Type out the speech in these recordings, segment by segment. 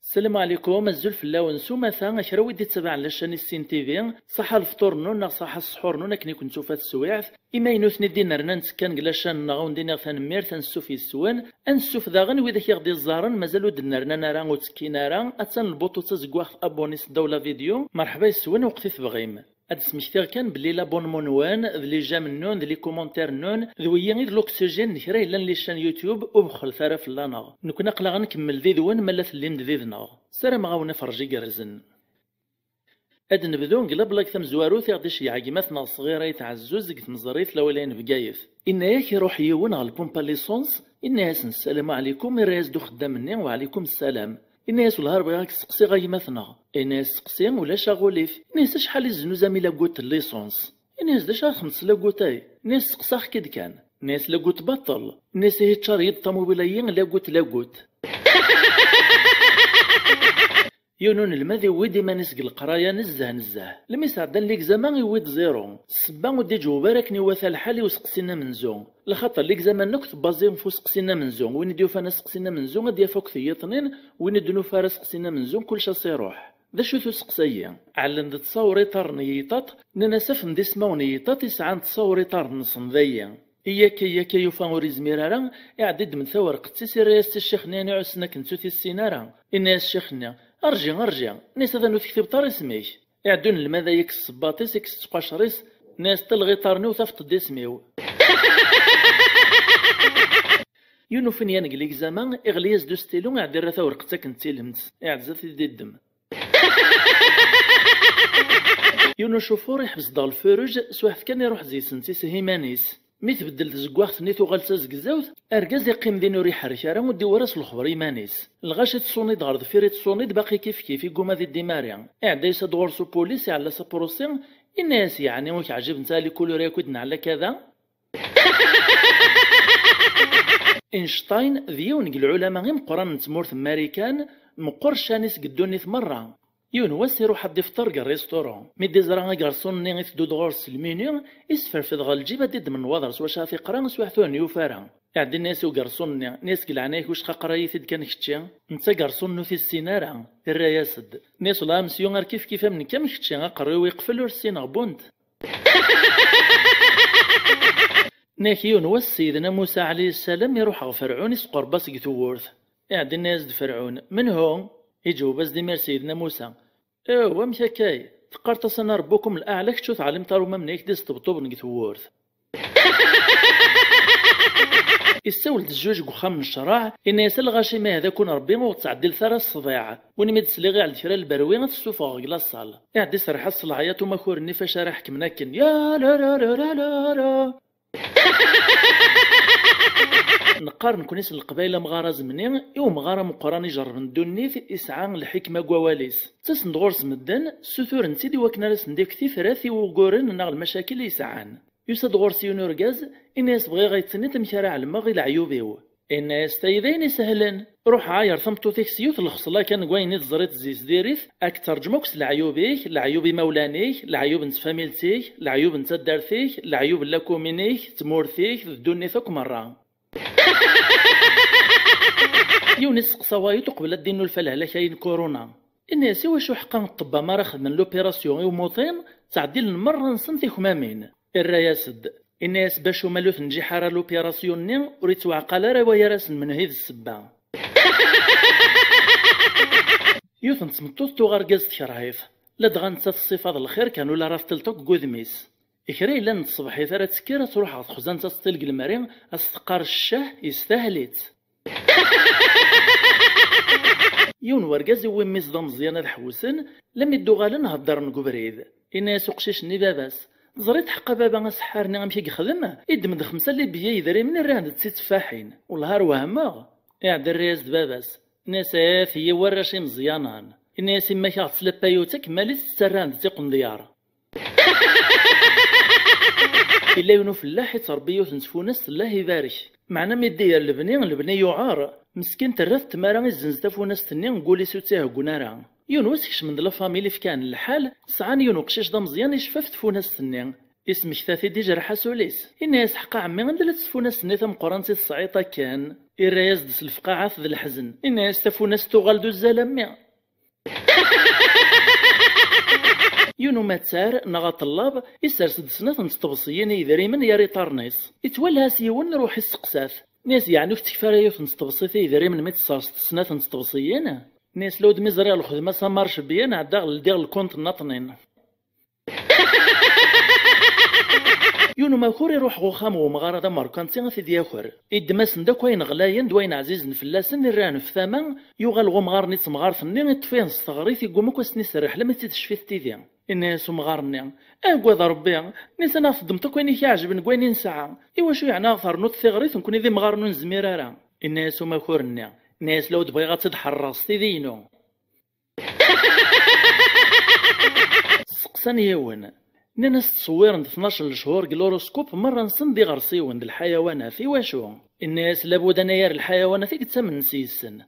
السلام عليكم. الزول في اللون سومثا كرا ودي تتبع على شان السين تيفي صح الفطور نون صح السحور نون كني كنت شوفات السويعث اما ينوثني دينا رنا نتكان كلاشان نغون دينا ثانمير ثنسو في السوان انسوف داغن وإذا كيغدي الزارن مازالو دنا رنا نارا وتسكينا راه اتسان البوطو تزكواخ ابونيس دولا فيديو مرحبا يسوان وقتي تبغيم هاد سميتيغ كان بلي لابونمون وان ذلي جام نون ذلي كومونتير نون ذويا غير لوكسجين نكرا الا لي شان يوتيوب وبخل ثرا في لانغ نكون اقلا غنكمل ذي ذوان مالا ثلين ذي ذنغ سلام غاونا فرجي قرزن هاد نبدو نقلب بلاك ثم زواروث يغدي شي عقيماتنا صغيره يتعزوز قت نزريت لولين بقايث إن ياك يروح يون على البومبا ليسونس إن ياس السلام عليكم الراس دو خدامني وعليكم السلام إن ياس الهرب غاك سقسي غايماتنا إن ياس سقسي ولا شاغوليف إن ياس شحال يزنو زامي لاكوت الليسونس إن ياس داش خمس لاكوتاي إن ياس سقساخ كيد كان إن ياس لاكوت بطل إن ياس هي تشاريد طوموبيليين لاكوت يونون الماذي ويدي ما نسق القرايه نزه لما يسعدن ليك زمان يويد زيرو السبا ودي جوبارك نواثا الحالي وسقسينا من زون لخاطر ليك زمان نكت بازيم فو سقسينا من زون وين ديو فانا سقسينا من زون غادي فوق ثيطنين وين دنو فارا سقسينا من زون كلشي سيروح ذا شو سقسيا علم تصوري طرنيطات ننسف ندي سماونيطات يسعان تصوري طرنصن ذيا إياك يوفا وريزميرارا يعدد من ثور قدسي رياست الشيخ ناني عسنا كنتو في السينارا الناس شيخنا ارجع ناس هذا نو تكتب طار اسميك يعدون لماذا يكس الصباطيس يكس تقاشريس ناس تلغي طارني وثفت ديسميو يونو فين ينقليك زمان اغلياز دو ستيلو يعدي راه ورقتك نتيلمت يعزت يدي الدم يونو شوفور يحبس دار الفروج سواحف كان يروح زي سنتي سهيمانيس مي تبدل تزكواخ نيت وغالسا زكزاوث اركاز يقيم دينو ريح رشاره ودي وراس الخبر يمانيس الغاشة تصونيد غرض فيريت تصونيد باقي كيف يقوم هذه الديماريا اعدا يسد غرسو بوليس على سابروسين الناس يعني واش عجب نتا لي كولور ياكودنا على كذا اينشتاين ذيون العلماء مقران تمورث امريكان مقرشانيس قدوني مرة يون واسيرو حد يفطر كا ريستورون مي ديزرا كارسون ني تدود غورس المينيو يسفر في دغال الجيب ديد من وضر سوا شافي قران سوا حثون يوفارا يعدي الناس وكارسون ناس كلعناك واش قرايث كان كتشي انت كارسون في السينارا الرياسد ناس لا مسيو غير كيف من كام كتشي قريو يقفل ورسينا بوند ناكيون والسيدنا موسى عليه السلام يروح فرعون يسقر باس قثورث يعدي الناس فرعون من هو يجاوب بس ديمير سيدنا موسى ايوا مشا كاي تقرت سنا ربكم الاعلى كتشوف علم طارو ما منيك ديس طبطوب نكثورث يستولد الجوج وخام من الشراع ان يسال غاشي ما هذا كون ربي وتعدل ثرى الصداع وني مدسلي غير على الفرا البروي تسوفا غير الصال يعدي سرح الصلاعيات وما كورني فاش راح كمناكن يا لا لا لا لا لا, لا. نقارن كونيس القبائل مغارة زمني يو مغارة مقراني جرب ندونيث إسعى الحكمة قواليس تسندغورس مدن سثور نسيدي وكنا رسندي كثيف راثي وقورن نغ المشاكل يسعان يسد غورسي يونورغاز الناس بغي غيتسني تمشارع المغي العيوبيو الناس تايذين سهلن روح عاير ثمتو تيكسيوت الخصلا كان قويني تزريت زيز ديريث اكثر جموكس لعيوبيك لعيوبي مولانيك لعيوب نت فاميلتيك لعيوب نت دارثيك لعيوب لاكومينيك تمورثيك دوني ثوك مرة يونس قصوايت قبل الدين الفلاله كاين كورونا الناس واش حقا الطبا ما راه خدمن لوبيراسيون وموطين تعديل المره نصنتي خمامين الرياسد الناس باش مالوث نجي حاره لوبيراسيون ني وريت وعقال راه ويا راس من هذه السبه يوثن تمطوط غرقاز تكرهيف لا دغنت الصفات الخير كانوا لا رافتلتوك قدميس إكري لان الصباح ثرا تسكير تروح على خزان تسطيل المرين أستقار الشاه يستاهليت يون ورقاز وين ميزدا مزيانة الحوسن لم يدو غالن هدر نقبريد إنا سوقشيش ني باباس زريت حقا بابا سحارني غمشي يخدم يدمد خمسة اللي بيا يدري من الراند تسيت تفاحين والهار وهما يعد الرياز باباس ناسات هي وراشي مزيانان الناس ما كاغتسلا بايوتك مالي تسراند تيقن ديار إلا يونو فلاح يتربي وتنسفونس الله يبارك معنا ما يدير البني يعار مسكين ترث تمارا الزنز تفونس تني نقولي سوتاه كونارا يونو سكش من لا فاميلي في كان الحال سعان يونو قشاش دا مزيان يشفاف تفونس تني اسمك ثاثي دي جرح سوليس الناس حقا عمي غندلت تسفونا سنيث مقرانتي الصعيطة كان الرايز دس الفقاعة ذي الحزن الناس تفونا ستوغالدو الزلمي يونو ماتسار نغا طلاب يسرس دسنة نستبصيين يذريمن ياري طارنيس يتولها سيون روح السقساث ناس يعني في تكفارايو في نستبصيث يذريمن ميت سارس دسنة نستبصيين ناس لود مزري الخدمة سمارش بيان عداغ لديغ الكونت ناطنين يونو ماكور يروح غوخام ومغارضة ماركانتي في دياخر إدماسن دا كوين غلاين دوين عزيز نفلاسن الران في ثمن يوغال غومغار نيت مغار ثنين يطفين استغريث يقومك وسني سرح لما تتشفي التيديا الناس ومغارني أقوى ربي نيس أنا فضمت كوين يعجبن كوين نسعى إوا شو يعني أغثر نوت ثغريث نكون ذي مغار نزميرارا الناس وماكورني الناس لو تبغي غتدحرص تيدينو سقسان يون ناس تصوير 12 شهور الهوروسكوب مرة نصندي غرسيون د الحيوانات في واشو الناس لابد أن يرى الحيوانات يتسمن سيسن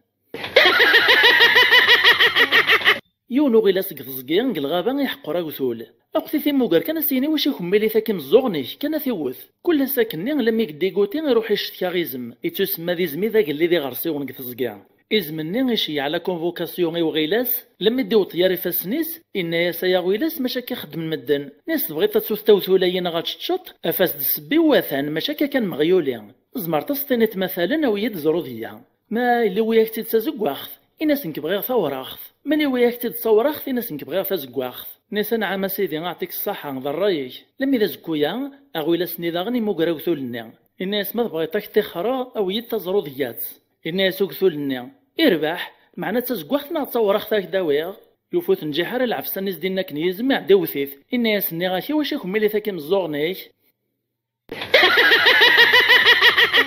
يونو غيلا سقزقين الغابة يحقر غثول أقتي في موغر كان سيني واش يكملي ثاكم الزغنيش كان ثيوث كل ساكني لما يقديقوتي يروح يشتكى غيزم يتسمى ذي زمي ذاك اللي ذي غرسيون قتزقان إزمني غيشي على كونفوكاسيون وغيلاس لما يديو طياري فاسنيس إنا سيا غيلاس ماشا كيخدم المدن ناس بغيت تستوثولين غاتشتشط أفاس دسبي واثان ماشا كان مغيولين زمر تسطينت مثلا أو يد زرودية ما اللي وياك تتسازق واخذ إناس نكبغي ثور أخذ من وياك تتصور أخذ إناس نكبغي تزق واخذ ناس نعم سيدي نعطيك الصحة ضرايك لما إذا زكويا أغويلاس نيضاغني موكراو ثولنا الناس ما بغيتك تخرا أو يد تزروديات الناس وكثولنا يربح معنا تزقوختنا تصور اختك داويغ يفوت نجحر العفسان ديالنا كنيز مع دوثيث الناس نغاشي واش يكون اللي ثاكي مزوغنيك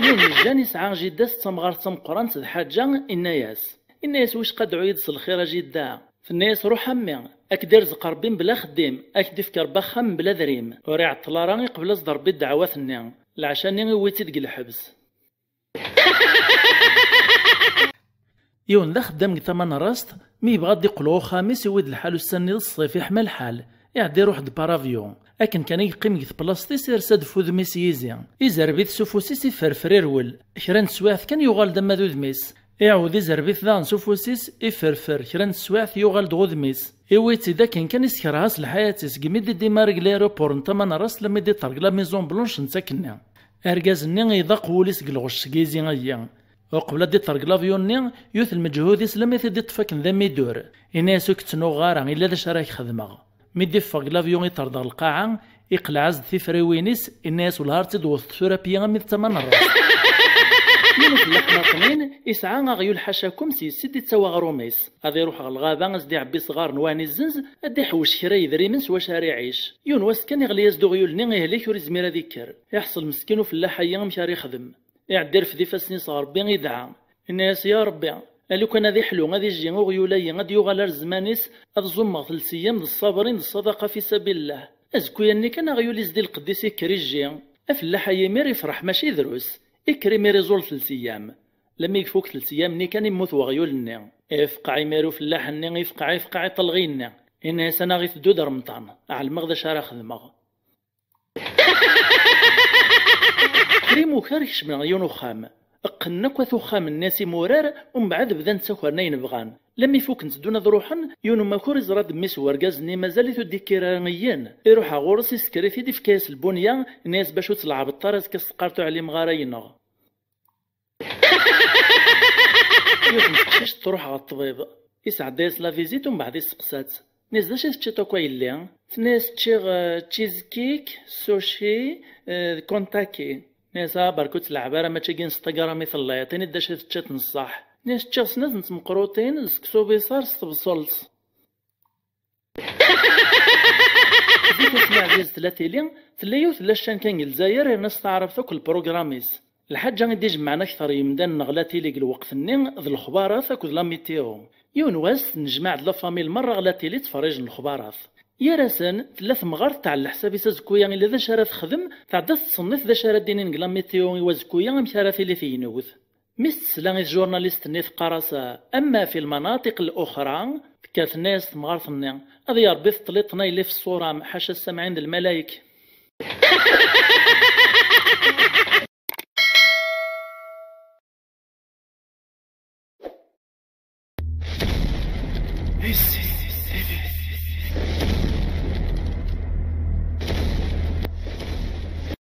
يوم الجاني سعى جدا تمغار تمقران تد حاجه الناس واش قد عيد الخير جدا في الناس روح امي اكدير زقربين بلا خديم اكديف كربخم بلا ذريم وريع الطلاراني قبل اصدر بالدعوات النعم العشاني ويتي دق الحبس يون ذا خدام ثمان راست مي بغا يقلو خامس يود الحال السني الصيف يحمل الحال يعدي يروح بارافيون لكن كان يقيم يث بلاصتي يرسد فوذ ميس يزيان يزربيت سوفوسيس يفرفر رول كران سواث كان يغال دما ذو ذميس يعود يزربيت ذان سوفوسيس يفرفر كران سواث يغال دغو ذميس إويتي ذا كان يسكرهاس الحياة سكميدي ديما ريغليروبور ثمان راست لما يدي طرق لا ميزون بلونش نساكنا أرجاز ني يضاق وليس كالغش كيزي غيان وقبل دي طرق لافيون يوث المجهود يسلم يثدي طفاك ذا ميدور الناس كتنو غارا إلا ذا شراك خدمة ميدي فاق لافيون يطرد القاعة يقلع عزد في فريوينيس الناس والهارتي دوث ثورابيا من ثمان راس من في اللحماطنين يسعى غيول حاشاكم سيدي تسوى غروميس غادي يروح الغابة غزدي عبي صغار نواني الزنز ادي حوش كرا يدري من سوا شاري عيش يونواس كان يغلي يزدو غيول ني غيهليك وريزمير ذيكر يحصل مسكين في اللاحية مشاري يخدم يعدير في ذي فاسني صغار بين يدعى الناس يا ربي قالو كان ذي حلو غادي يجي غيولي غادي يغالر زمانيس هاد زمغ ثلث ايام الصابرين الصدقة في سبيل الله ازكويا ني كان غيولي زدي القديس كريجي افلاح يمير يفرح ماشي دروس يكري ريزول 3 ايام لما يكفوك 3 ايام ني كان يموت وغيول النع يفقع يميرو فلاح النع يفقع يطلغي النع الناس انا غي تدو رمضان على المغدا شارع خدمه كريمو كاركش من عيونو خام اقنك وثو خام الناس مورار ومن بعد بدا نتسكر نين بغان لما يفوك نتدونا ذروحا يونو ماكور زراد ميس ورقازني مازال يثدي كيرانيين يروح غورس يسكري في في كاس البنيه الناس باش تلعب الطرز كسقارتو عليه مغارينا يوم تروح على الطبيب يسعد دايس لا فيزيت ومن بعد يسقسات ناس داش تشتو كويلي ناس تشيغ تشيز كيك سوشي كونتاكي ناس بركوت العبارة ما تشيغ انستغرام مثل الله يعطيني داش تشات نصاح ناس تشيغ سنات نتمقروطين زكسو بيصار ستبصلت ديك العزيز ثلاثيلين ثلايو ثلاث كان الجزائر الناس تعرف ثوك البروغراميس الحاجة غادي يجمعنا أكثر يمدان نغلاتي ليك الوقت النين ذ الخبارات أكد لا ميتيو يونواس نجمع د لا فاميل مرة غلاتي لي تفرج الخبارات يا راسن ثلاث مغارت تاع الحساب يسازكويا إلا ذا شارة تخدم تعدا تصنف ذا شارة دينين لا ميتيو يوازكويا مشارة لي فينوث مس لا جورناليست نيث قرصة أما في المناطق الأخرى كاث ناس مغارث النين هذا يربي طليطنا اللي في الصورة حاشا السمعين الملايك Lucie.